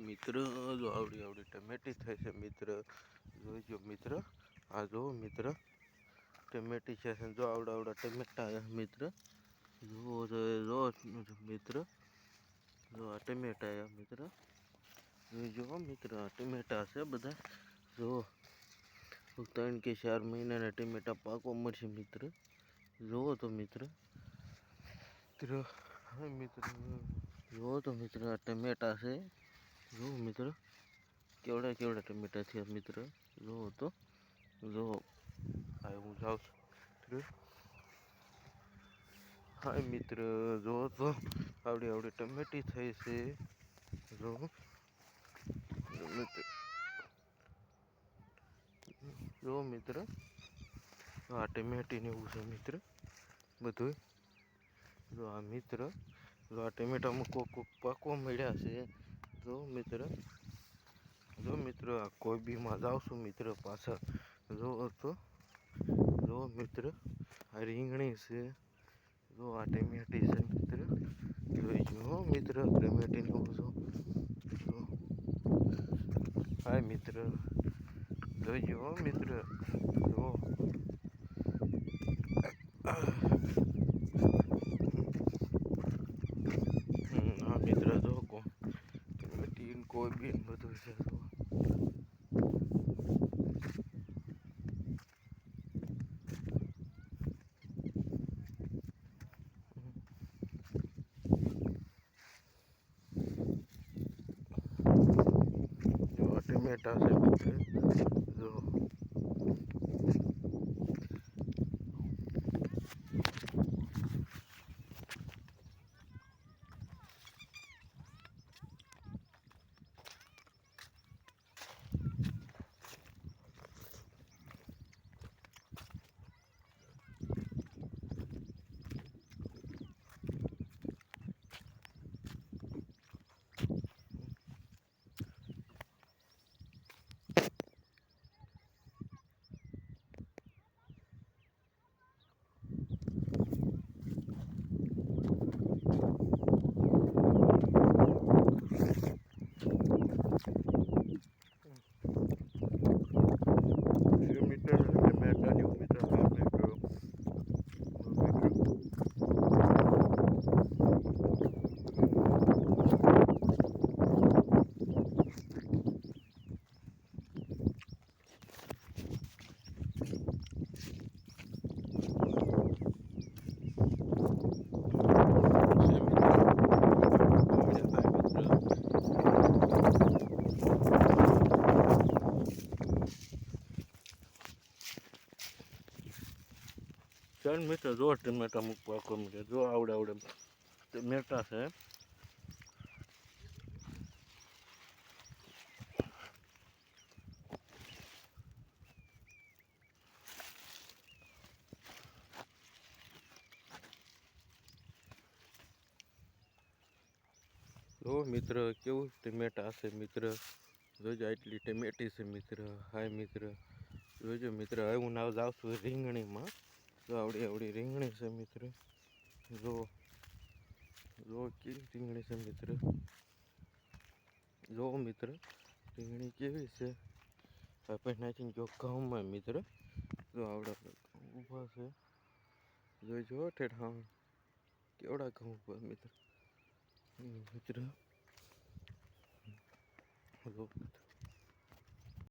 મિત્ર જો આવડી આવડી ટમેટી થાય છે મિત્ર. જોઈજો મિત્ર, આ જો મિત્ર ટમેટી છે. જો આવડા આવડા ટમેટા મિત્ર. જો મિત્ર, જો આ ટમેટા મિત્ર. જોઈજો મિત્ર, આ ટમેટા છે બધા. જો 3 કે 4 મહિનાના ટમેટા પાકવા મળશે મિત્ર. જોવો તો મિત્ર. હા મિત્ર, જોવો તો મિત્ર, આ ટમેટા છે. જો મિત્ર, કેવડા કેવડા ટમેટા થયા મિત્ર. જોવો તો, જો હા હું જાઉં છું. હા મિત્ર, જોવો તો આવડી આવડી ટમેટી થઈ છે. જો જો મિત્ર, આ ટમેટીને એવું છે મિત્ર બધું. જો આ મિત્ર, જો આ ટમેટામાં કોક પાકવા મળ્યા છે. જો મિત્ર, જો મિત્ર, આ કોબીમાં જાઉં છું મિત્ર પાછળ. જો તો, જો મિત્ર, આ રીંગણી છે. જો આ ટમેટી છે મિત્ર. જોઈજો મિત્ર, ટમેટીને જો. હા મિત્ર, જોઈજો મિત્ર. જો હા મિત્ર, જો ટમેટી કોબી બધું છે. જો ટમેટા છે મિત્ર. જો મિત્ર, ટમેટા જેવું મિત્ર. હા મિત્ર, ચાલ મિત્ર, જો ટમેટા મૂકવા પાકો મિત્ર. જો આવડે આવડે ટમેટા છે. જો મિત્ર, કેવું ટમેટા છે મિત્ર. જોજો આટલી ટમેટી છે મિત્ર. હાય મિત્ર, જોજો મિત્ર. હવે હું નાવ જાઉં છું રીંગણીમાં. જો આવડી આવડી રીંગણી છે મિત્ર. જો જો કેવી રીંગણી છે મિત્ર. જો મિત્ર, રીંગણી કેવી છે. આપણે નાખીને જો ઘઉંમાં મિત્ર. જો આવડા ઊભા છે. જોઈજો ઠેઠા કેવડા ઘઉં પર મિત્ર. મિત્ર, જો મિત્ર.